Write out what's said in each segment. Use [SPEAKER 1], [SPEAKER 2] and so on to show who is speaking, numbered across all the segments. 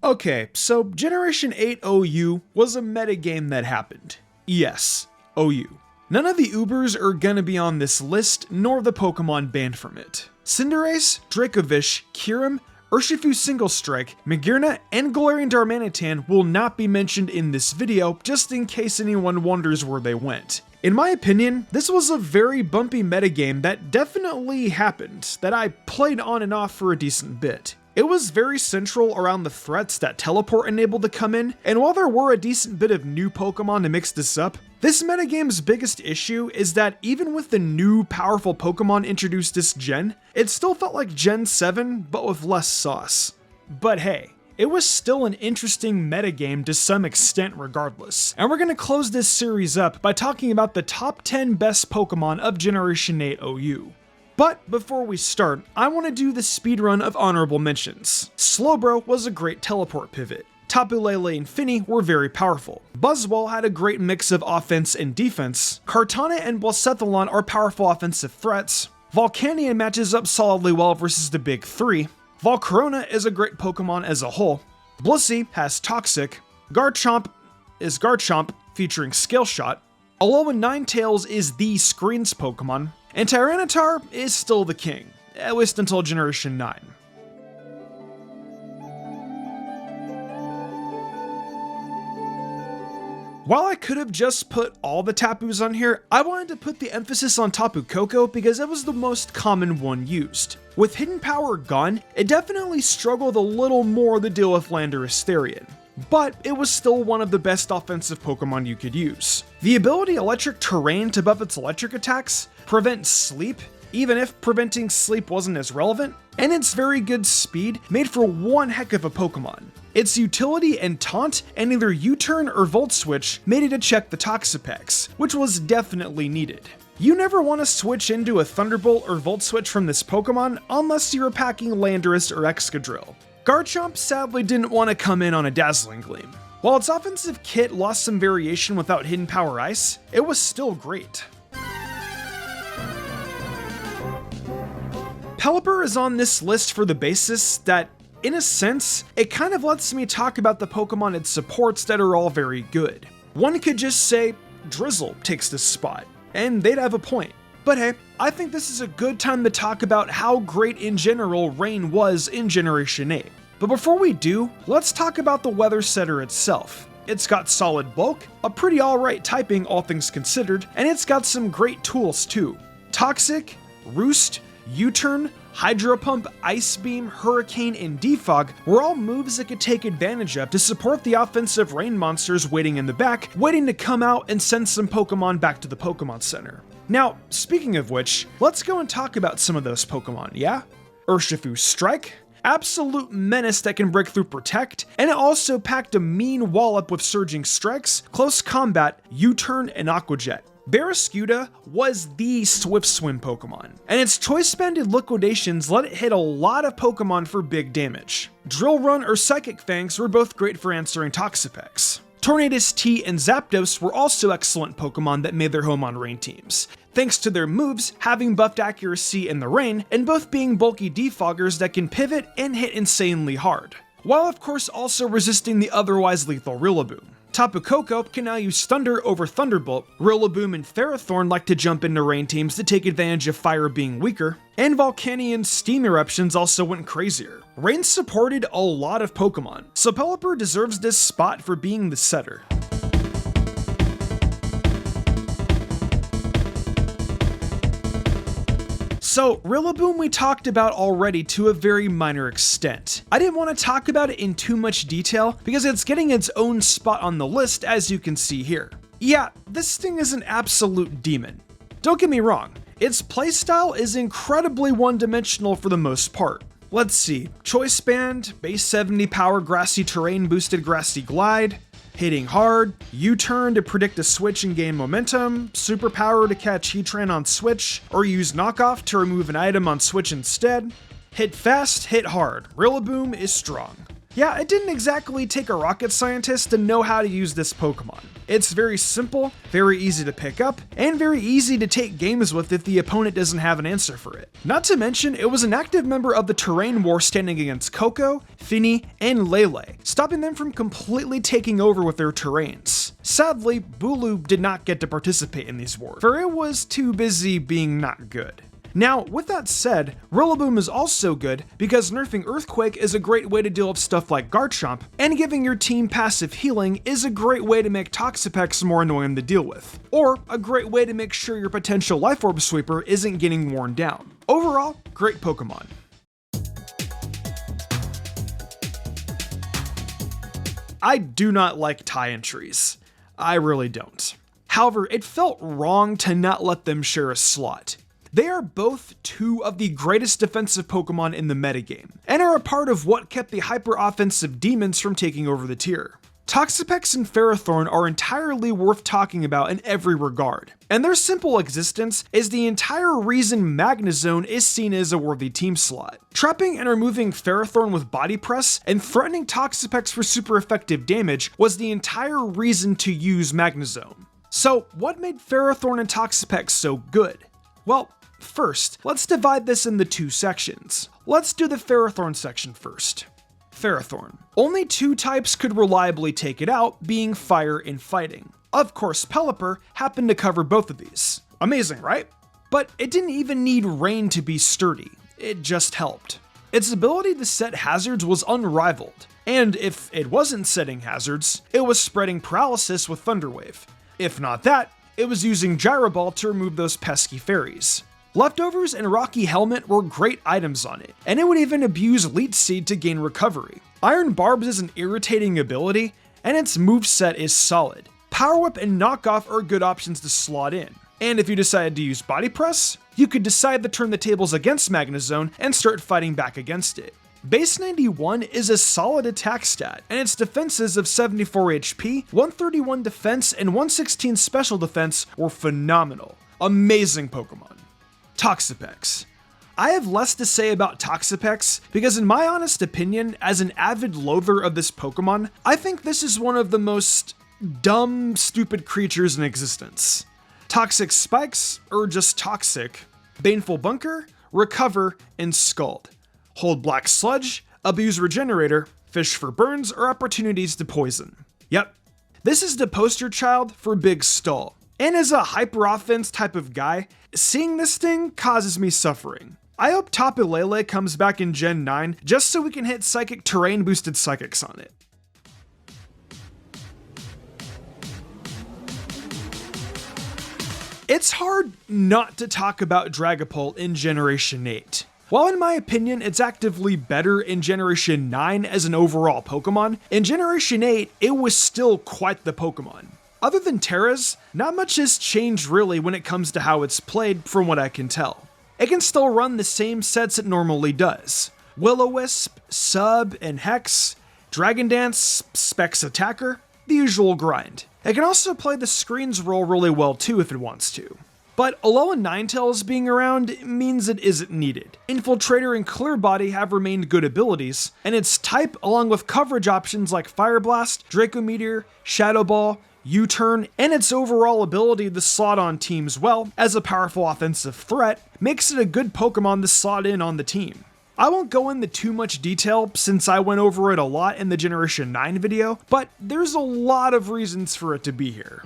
[SPEAKER 1] Okay, so Generation 8 OU was a metagame that happened. Yes, OU. None of the Ubers are gonna be on this list, nor the Pokemon banned from it. Cinderace, Dracovish, Kyurem, Urshifu Single Strike, Magearna, and Galarian Darmanitan will not be mentioned in this video, just in case anyone wonders where they went. In my opinion, this was a very bumpy metagame that definitely happened, that I played on and off for a decent bit. It was very central around the threats that Teleport enabled to come in, and while there were a decent bit of new Pokemon to mix this up, this metagame's biggest issue is that even with the new powerful Pokemon introduced this gen, it still felt like Gen 7, but with less sauce. But hey, it was still an interesting metagame to some extent regardless, and we're gonna close this series up by talking about the top 10 best Pokemon of Generation 8 OU. But before we start, I want to do the speedrun of honorable mentions. Slowbro was a great teleport pivot. Tapu Lele and Finny were very powerful. Buzzwole had a great mix of offense and defense. Kartana and Blacephalon are powerful offensive threats. Volcanion matches up solidly well versus the big three. Volcarona is a great Pokemon as a whole. Blissey has Toxic. Garchomp is Garchomp featuring Scale Shot. Alolan Ninetales is the Screens Pokemon. And Tyranitar is still the king, at least until Generation 9. While I could have just put all the Tapus on here, I wanted to put the emphasis on Tapu Coco because it was the most common one used. With Hidden Power gone, it definitely struggled a little more to deal with Landorus-T, but it was still one of the best offensive Pokemon you could use. The ability Electric Terrain to buff its electric attacks, prevent sleep, even if preventing sleep wasn't as relevant, and its very good speed made for one heck of a Pokemon. Its utility and taunt and either U-turn or Volt Switch made it to check the Toxapex, which was definitely needed. You never want to switch into a Thunderbolt or Volt Switch from this Pokemon unless you're packing Landorus or Excadrill. Garchomp sadly didn't want to come in on a Dazzling Gleam. While its offensive kit lost some variation without Hidden Power Ice, it was still great. Pelipper is on this list for the basis that, in a sense, it kind of lets me talk about the Pokemon it supports that are all very good. One could just say Drizzle takes this spot, and they'd have a point. But hey, I think this is a good time to talk about how great in general Rain was in Generation 8. But before we do, let's talk about the Weather Setter itself. It's got solid bulk, a pretty alright typing all things considered, and it's got some great tools too. Toxic, Roost, U-turn, Hydro Pump, Ice Beam, Hurricane, and Defog were all moves it could take advantage of to support the offensive rain monsters waiting in the back, waiting to come out and send some Pokemon back to the Pokemon Center. Now, speaking of which, let's go and talk about some of those Pokemon, yeah? Urshifu Strike, absolute menace that can break through Protect, and it also packed a mean wallop with Surging Strikes, Close Combat, U-turn, and Aqua Jet. Barraskewda was the Swift Swim Pokemon, and its choice-banded liquidations let it hit a lot of Pokemon for big damage. Drill Run or Psychic Fangs were both great for answering Toxapex. Tornadus-T and Zapdos were also excellent Pokemon that made their home on Rain teams, thanks to their moves having buffed accuracy in the rain, and both being bulky defoggers that can pivot and hit insanely hard, while of course also resisting the otherwise lethal Rillaboom. Tapu Coco can now use Thunder over Thunderbolt, Rillaboom and Ferrothorn like to jump into rain teams to take advantage of fire being weaker, and Volcanion's Steam Eruptions also went crazier. Rain supported a lot of Pokemon, so Pelipper deserves this spot for being the setter. So, Rillaboom we talked about already to a very minor extent. I didn't want to talk about it in too much detail because it's getting its own spot on the list, as you can see here. Yeah, this thing is an absolute demon. Don't get me wrong, its playstyle is incredibly one-dimensional for the most part. Let's see, Choice Band, base 70 power grassy terrain boosted grassy glide, hitting hard, U-turn to predict a switch and gain momentum, superpower to catch Heatran on switch, or use knockoff to remove an item on switch instead. Hit fast, hit hard, Rillaboom is strong. Yeah, it didn't exactly take a rocket scientist to know how to use this Pokemon. It's very simple, very easy to pick up, and very easy to take games with if the opponent doesn't have an answer for it. Not to mention, it was an active member of the terrain war standing against Coco, Finny, and Lele, stopping them from completely taking over with their terrains. Sadly, Bulu did not get to participate in these wars, for it was too busy being not good. Now, with that said, Rillaboom is also good because nerfing Earthquake is a great way to deal with stuff like Garchomp, and giving your team passive healing is a great way to make Toxapex more annoying to deal with, or a great way to make sure your potential Life Orb Sweeper isn't getting worn down. Overall, great Pokemon. I do not like tie entries. I really don't. However, it felt wrong to not let them share a slot. They are both two of the greatest defensive Pokemon in the metagame, and are a part of what kept the hyper-offensive demons from taking over the tier. Toxapex and Ferrothorn are entirely worth talking about in every regard, and their simple existence is the entire reason Magnezone is seen as a worthy team slot. Trapping and removing Ferrothorn with Body Press and threatening Toxapex for super effective damage was the entire reason to use Magnezone. So what made Ferrothorn and Toxapex so good? Well, first, let's divide this into two sections. Let's do the Ferrothorn section first. Ferrothorn. Only two types could reliably take it out, being Fire and Fighting. Of course, Pelipper happened to cover both of these. Amazing, right? But it didn't even need Rain to be sturdy. It just helped. Its ability to set hazards was unrivaled, and if it wasn't setting hazards, it was spreading paralysis with Thunderwave. If not that, it was using Gyro Ball to remove those pesky fairies. Leftovers and Rocky Helmet were great items on it, and it would even abuse Leech Seed to gain recovery. Iron Barbs is an irritating ability, and its moveset is solid. Power Whip and Knockoff are good options to slot in. And if you decided to use Body Press, you could decide to turn the tables against Magnezone and start fighting back against it. Base 91 is a solid attack stat, and its defenses of 74 HP, 131 defense, and 116 special defense were phenomenal. Amazing Pokemon. Toxapex. I have less to say about Toxapex because in my honest opinion, as an avid loather of this Pokemon, I think this is one of the most dumb, stupid creatures in existence. Toxic Spikes, or just Toxic, Baneful Bunker, Recover, and Scald. Hold Black Sludge, abuse Regenerator, fish for burns, or opportunities to poison. Yep, this is the poster child for Big Stall. And as a hyper-offense type of guy, seeing this thing causes me suffering. I hope Tapu Lele comes back in Gen 9 just so we can hit Psychic Terrain boosted Psychics on it. It's hard not to talk about Dragapult in Generation 8. While in my opinion it's actively better in Generation 9 as an overall Pokemon, in Generation 8 it was still quite the Pokemon. Other than Terra's, not much has changed really when it comes to how it's played from what I can tell. It can still run the same sets it normally does. Will-O-Wisp, Sub, and Hex, Dragon Dance, Specs Attacker, the usual grind. It can also play the screens role really well too if it wants to. But Alolan Ninetales being around means it isn't needed. Infiltrator and Clear Body have remained good abilities, and its type along with coverage options like Fire Blast, Draco Meteor, Shadow Ball, U-Turn, and its overall ability to slot on teams well as a powerful offensive threat makes it a good Pokemon to slot in on the team. I won't go into too much detail since I went over it a lot in the Generation 9 video, but there's a lot of reasons for it to be here.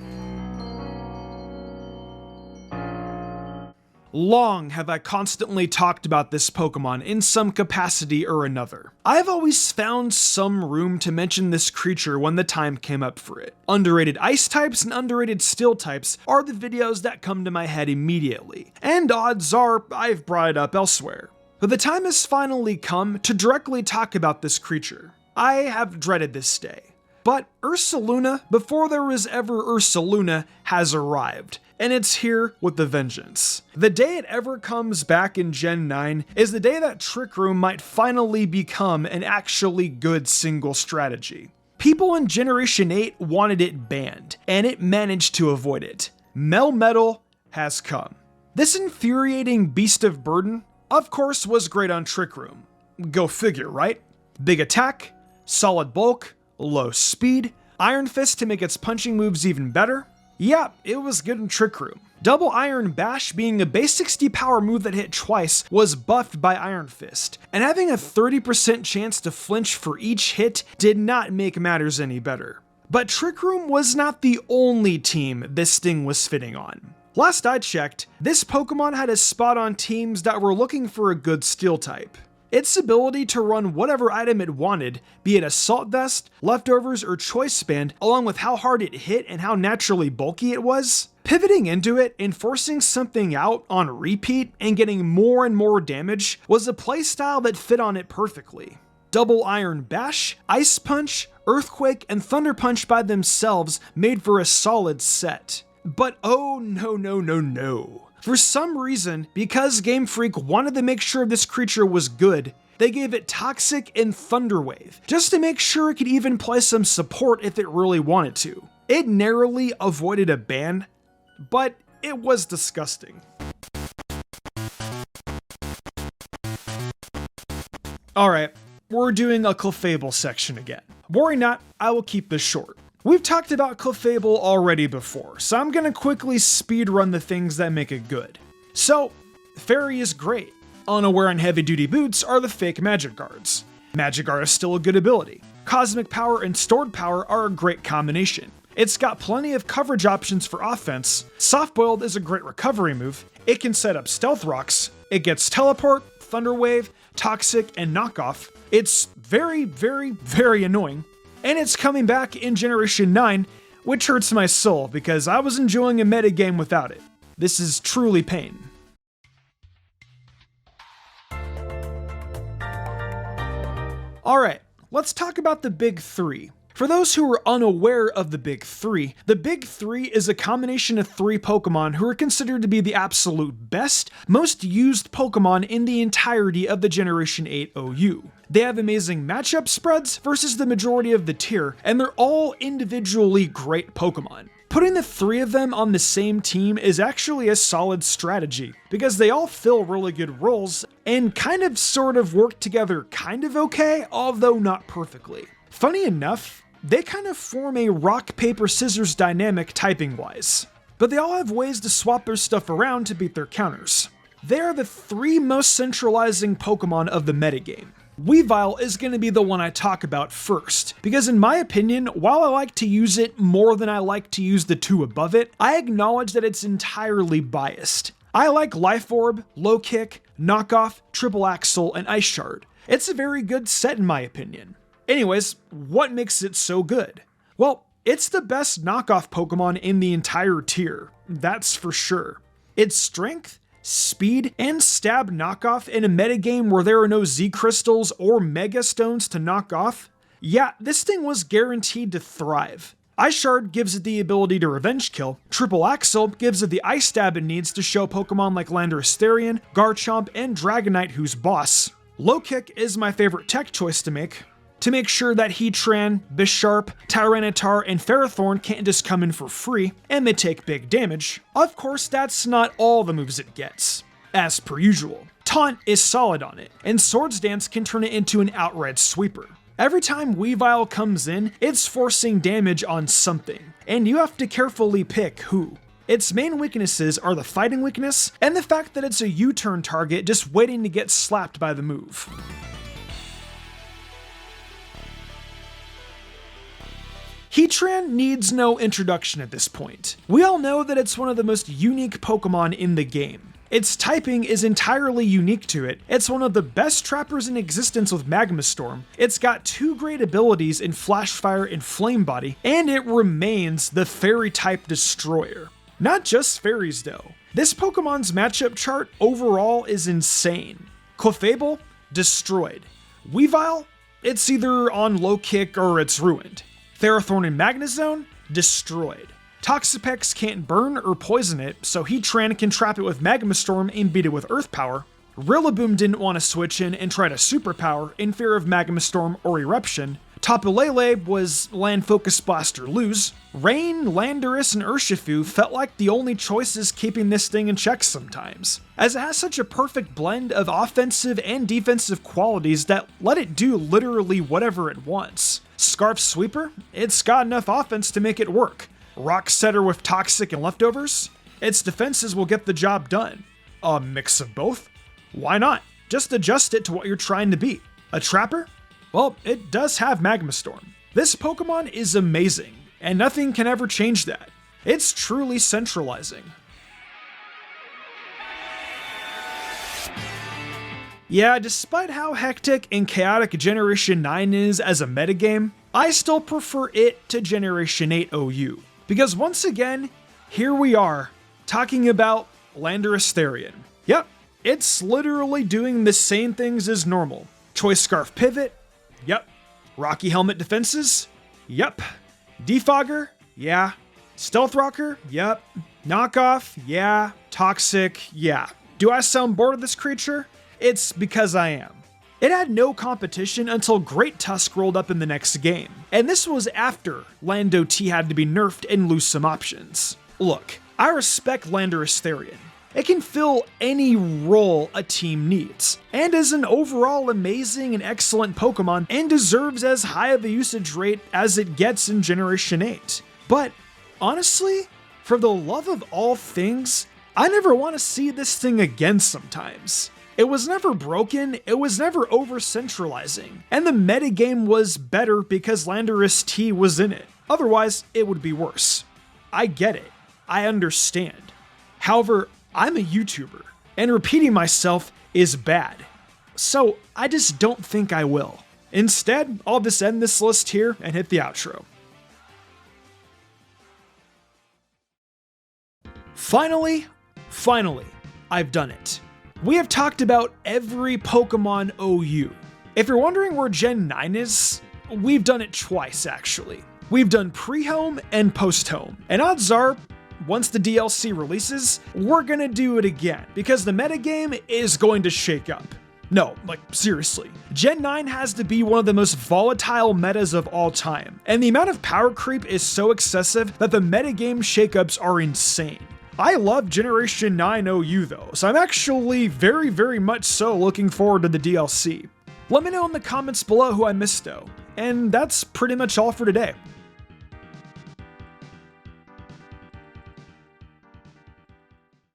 [SPEAKER 1] Long have I constantly talked about this Pokemon in some capacity or another. I've always found some room to mention this creature when the time came up for it. Underrated Ice types and underrated Steel types are the videos that come to my head immediately, and odds are I've brought it up elsewhere. But the time has finally come to directly talk about this creature. I have dreaded this day. But Ursaluna, before there was ever Ursaluna, has arrived, and it's here with a vengeance. The day it ever comes back in Gen 9 is the day that Trick Room might finally become an actually good single strategy. People in Generation 8 wanted it banned, and it managed to avoid it. Melmetal has come. This infuriating beast of burden, of course, was great on Trick Room. Go figure, right? Big attack, solid bulk, low speed, Iron Fist to make its punching moves even better. Yeah, it was good in Trick Room. Double Iron Bash, being a base 60 power move that hit twice, was buffed by Iron Fist, and having a 30% chance to flinch for each hit did not make matters any better. But Trick Room was not the only team this thing was fitting on. Last I checked, this Pokemon had a spot on teams that were looking for a good steel type. Its ability to run whatever item it wanted, be it Assault Vest, Leftovers, or Choice Band, along with how hard it hit and how naturally bulky it was, pivoting into it and forcing something out on repeat and getting more and more damage was a playstyle that fit on it perfectly. Double Iron Bash, Ice Punch, Earthquake, and Thunder Punch by themselves made for a solid set. But oh no. For some reason, because Game Freak wanted to make sure this creature was good, they gave it Toxic and Thunder Wave, just to make sure it could even play some support if it really wanted to. It narrowly avoided a ban, but it was disgusting. Alright, we're doing a Clefable section again. Worry not, I will keep this short. We've talked about Clefable already before, so I'm gonna quickly speedrun the things that make it good. So, Fairy is great. Unaware and Heavy Duty Boots are the fake Magic Guards. Magic Guard is still a good ability. Cosmic Power and Stored Power are a great combination. It's got plenty of coverage options for offense, Soft Boiled is a great recovery move, it can set up Stealth Rocks, it gets Teleport, Thunder Wave, Toxic, and Knockoff. It's very annoying. And it's coming back in Generation 9, which hurts my soul because I was enjoying a metagame without it. This is truly pain. Alright, let's talk about the Big Three. For those who are unaware of the Big Three is a combination of 3 Pokemon who are considered to be the absolute best, most used Pokemon in the entirety of the Generation 8 OU. They have amazing matchup spreads versus the majority of the tier, and they're all individually great Pokemon. Putting the 3 of them on the same team is actually a solid strategy, because they all fill really good roles, and kind of sort of work together kind of okay, although not perfectly. Funny enough, they kind of form a rock, paper, scissors dynamic typing-wise, but they all have ways to swap their stuff around to beat their counters. They are the 3 most centralizing Pokemon of the metagame. Weavile is going to be the one I talk about first, because in my opinion, while I like to use it more than I like to use the 2 above it, I acknowledge that it's entirely biased. I like Life Orb, Low Kick, Knockoff, Triple Axle, and Ice Shard. It's a very good set in my opinion. Anyways, what makes it so good? Well, it's the best knockoff Pokemon in the entire tier, that's for sure. Its strength, speed, and stab knockoff in a metagame where there are no Z Crystals or Mega Stones to knock off? Yeah, this thing was guaranteed to thrive. Ice Shard gives it the ability to revenge kill, Triple Axle gives it the Ice Stab it needs to show Pokemon like Landorus-T, Garchomp, and Dragonite who's boss. Low Kick is my favorite tech choice to make sure that Heatran, Bisharp, Tyranitar, and Ferrothorn can't just come in for free, and they take big damage. Of course, that's not all the moves it gets. As per usual, Taunt is solid on it, and Swords Dance can turn it into an outright sweeper. Every time Weavile comes in, it's forcing damage on something, and you have to carefully pick who. Its main weaknesses are the fighting weakness, and the fact that it's a U-turn target just waiting to get slapped by the move. Heatran needs no introduction at this point. We all know that it's one of the most unique Pokemon in the game. Its typing is entirely unique to it, it's one of the best trappers in existence with Magma Storm, it's got 2 great abilities in Flash Fire and Flame Body, and it remains the Fairy-type destroyer. Not just fairies though. This Pokemon's matchup chart overall is insane. Clefable, destroyed. Weavile, it's either on low kick or it's ruined. Ferrothorn and Magnezone, destroyed. Toxapex can't burn or poison it, so Heatran can trap it with Magma Storm and beat it with Earth Power. Rillaboom didn't want to switch in and try to Superpower in fear of Magma Storm or Eruption. Tapu Lele was Land Focus Blast or lose. Rain, Landorus, and Urshifu felt like the only choices keeping this thing in check sometimes, as it has such a perfect blend of offensive and defensive qualities that let it do literally whatever it wants. Scarf Sweeper, it's got enough offense to make it work. Rock Setter with Toxic and Leftovers, its defenses will get the job done. A mix of both? Why not? Just adjust it to what you're trying to be. A Trapper? Well, it does have Magma Storm. This Pokemon is amazing, and nothing can ever change that. It's truly centralizing. Yeah, despite how hectic and chaotic Generation 9 is as a metagame, I still prefer it to Generation 8 OU. Because once again, here we are, talking about Landorus-T. Yep, it's literally doing the same things as normal. Choice Scarf Pivot? Yep. Rocky Helmet defenses? Yep. Defogger? Yeah. Stealth Rocker? Yep. Knockoff? Yeah. Toxic? Yeah. Do I sound bored of this creature? It's because I am. It had no competition until Great Tusk rolled up in the next game, and this was after Lando-T had to be nerfed and lose some options. Look, I respect Landorus-T. It can fill any role a team needs, and is an overall amazing and excellent Pokemon and deserves as high of a usage rate as it gets in Generation 8. But honestly, for the love of all things, I never want to see this thing again sometimes. It was never broken, it was never over-centralizing, and the metagame was better because Landorus-T was in it. Otherwise, it would be worse. I get it. I understand. However, I'm a YouTuber, and repeating myself is bad. So I just don't think I will. Instead, I'll just end this list here and hit the outro. Finally, I've done it. We have talked about every Pokemon OU. If you're wondering where Gen 9 is, we've done it twice actually. We've done pre-home and post-home, and odds are, once the DLC releases, we're gonna do it again, because the metagame is going to shake up. No, like seriously. Gen 9 has to be one of the most volatile metas of all time, and the amount of power creep is so excessive that the metagame shakeups are insane. I love Generation 9 OU though, so I'm actually very much so looking forward to the DLC. Let me know in the comments below who I missed though, and that's pretty much all for today.